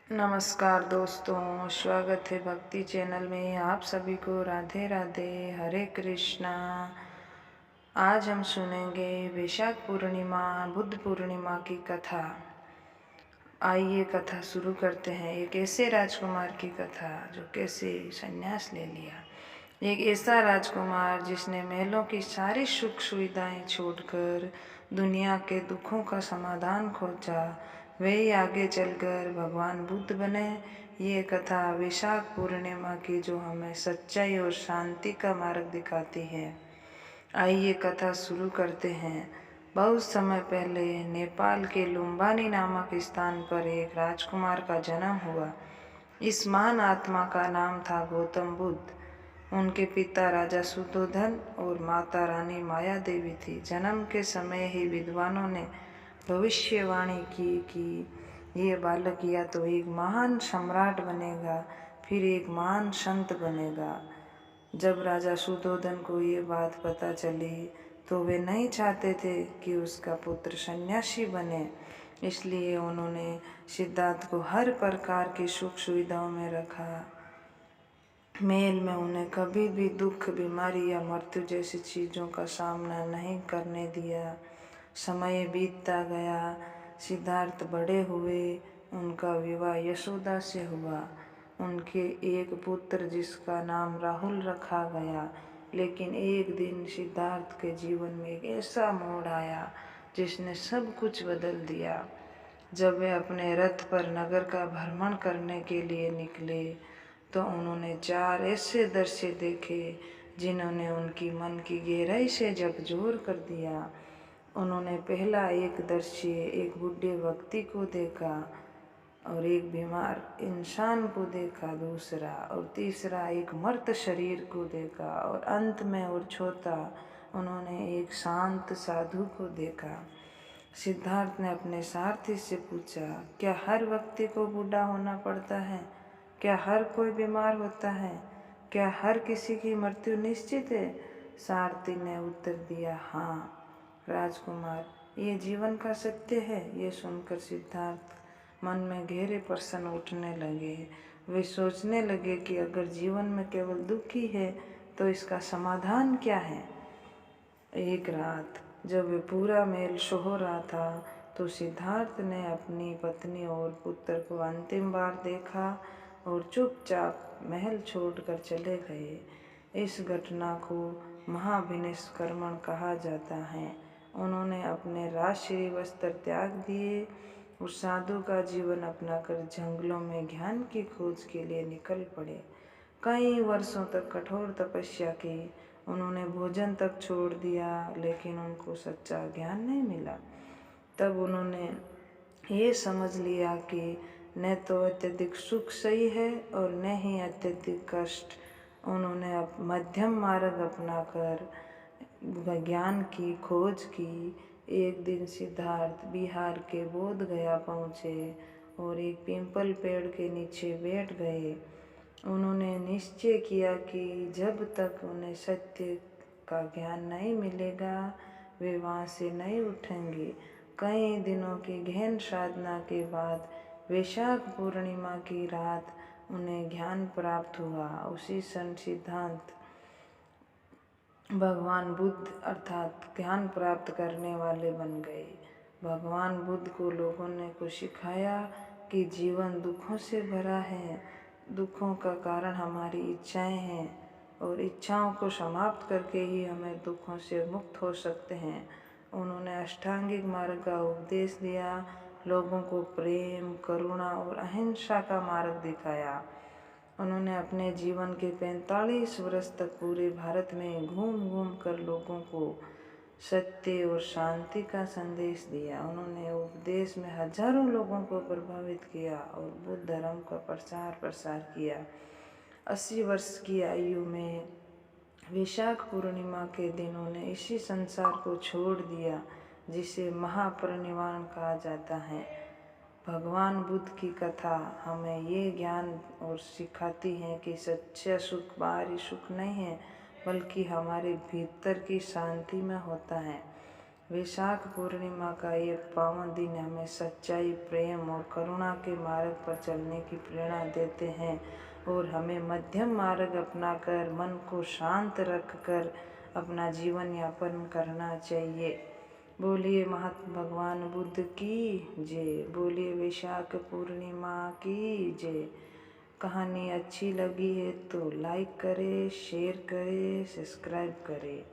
नमस्कार दोस्तों, स्वागत है भक्ति चैनल में। आप सभी को राधे राधे, हरे कृष्णा। आज हम सुनेंगे वैशाख पूर्णिमा, बुद्ध पूर्णिमा की कथा। आइए कथा शुरू करते हैं। एक ऐसे राजकुमार की कथा जो कैसे संन्यास ले लिया। एक ऐसा राजकुमार जिसने महलों की सारी सुख सुविधाएं छोड़कर दुनिया के दुखों का समाधान खोजा, वही आगे चलकर भगवान बुद्ध बने। ये कथा वैशाख पूर्णिमा की जो हमें सच्चाई और शांति का मार्ग दिखाती है। आइए कथा शुरू करते हैं। बहुत समय पहले नेपाल के लुम्बानी नामक स्थान पर एक राजकुमार का जन्म हुआ। इस महान आत्मा का नाम था गौतम बुद्ध। उनके पिता राजा सुद्धोधन और माता रानी माया देवी थी। जन्म के समय ही विद्वानों ने भविष्यवाणी की कि ये बालक या तो एक महान सम्राट बनेगा, फिर एक महान संत बनेगा। जब राजा सुद्धोधन को ये बात पता चली तो वे नहीं चाहते थे कि उसका पुत्र सन्यासी बने, इसलिए उन्होंने सिद्धार्थ को हर प्रकार की सुख सुविधाओं में रखा। महल में उन्हें कभी भी दुख, बीमारी या मृत्यु जैसी चीज़ों का सामना नहीं करने दिया। समय बीतता गया, सिद्धार्थ बड़े हुए। उनका विवाह यशोदा से हुआ। उनके एक पुत्र जिसका नाम राहुल रखा गया। लेकिन एक दिन सिद्धार्थ के जीवन में एक ऐसा मोड़ आया जिसने सब कुछ बदल दिया। जब वे अपने रथ पर नगर का भ्रमण करने के लिए निकले तो उन्होंने 4 ऐसे दृश्य देखे जिन्होंने उनकी मन की गहराई से झकझोर कर दिया। उन्होंने पहला एक दृश्य एक बूढ़े व्यक्ति को देखा और एक बीमार इंसान को देखा, दूसरा और तीसरा एक मर्त शरीर को देखा और अंत में और चौथा उन्होंने एक शांत साधु को देखा। सिद्धार्थ ने अपने सारथी से पूछा, क्या हर व्यक्ति को बूढ़ा होना पड़ता है? क्या हर कोई बीमार होता है? क्या हर किसी की मृत्यु निश्चित है? सारथी ने उत्तर दिया, हाँ राजकुमार, ये जीवन का सत्य है। ये सुनकर सिद्धार्थ मन में गहरे प्रश्न उठने लगे। वे सोचने लगे कि अगर जीवन में केवल दुख ही है तो इसका समाधान क्या है। एक रात जब वे पूरा महल सो रहा था तो सिद्धार्थ ने अपनी पत्नी और पुत्र को अंतिम बार देखा और चुपचाप महल छोड़कर चले गए। इस घटना को महाभिनिष्क्रमण कहा जाता है। उन्होंने अपने राजश्री वस्त्र त्याग दिए। उस साधु का जीवन अपनाकर जंगलों में ज्ञान की खोज के लिए निकल पड़े। कई वर्षों तक कठोर तपस्या की। उन्होंने भोजन तक छोड़ दिया, लेकिन उनको सच्चा ज्ञान नहीं मिला। तब उन्होंने ये समझ लिया कि न तो अत्यधिक सुख सही है और न ही अत्यधिक कष्ट। उन्होंने मध्यम मार्ग अपनाकर ज्ञान की खोज की। एक दिन सिद्धार्थ बिहार के बोध गया पहुँचे और एक पीपल पेड़ के नीचे बैठ गए। उन्होंने निश्चय किया कि जब तक उन्हें सत्य का ज्ञान नहीं मिलेगा वे वहाँ से नहीं उठेंगे। कई दिनों की गहन साधना के बाद वैशाख पूर्णिमा की रात उन्हें ज्ञान प्राप्त हुआ। उसी क्षण सिद्धांत भगवान बुद्ध अर्थात ज्ञान प्राप्त करने वाले बन गए। भगवान बुद्ध को लोगों ने को सिखाया कि जीवन दुखों से भरा है। दुखों का कारण हमारी इच्छाएं हैं और इच्छाओं को समाप्त करके ही हमें दुखों से मुक्त हो सकते हैं। उन्होंने अष्टांगिक मार्ग का उपदेश दिया, लोगों को प्रेम, करुणा और अहिंसा का मार्ग दिखाया। उन्होंने अपने जीवन के 45 वर्ष तक पूरे भारत में घूम घूम कर लोगों को सत्य और शांति का संदेश दिया। उन्होंने उपदेश में हजारों लोगों को प्रभावित किया और बुद्ध धर्म का प्रचार प्रसार किया। 80 वर्ष की आयु में वैशाख पूर्णिमा के दिन उन्हें इसी संसार को छोड़ दिया, जिसे महापरिनिर्वाण कहा जाता है। भगवान बुद्ध की कथा हमें ये ज्ञान और सिखाती है कि सच्चा सुख बाहरी सुख नहीं है, बल्कि हमारे भीतर की शांति में होता है। वैशाख पूर्णिमा का ये पावन दिन हमें सच्चाई, प्रेम और करुणा के मार्ग पर चलने की प्रेरणा देते हैं और हमें मध्यम मार्ग अपनाकर मन को शांत रखकर अपना जीवन यापन करना चाहिए। बोलिए महात्मा भगवान बुद्ध की जय। बोलिए वैशाख पूर्णिमा की जय। कहानी अच्छी लगी है तो लाइक करें, शेयर करें, सब्सक्राइब करें।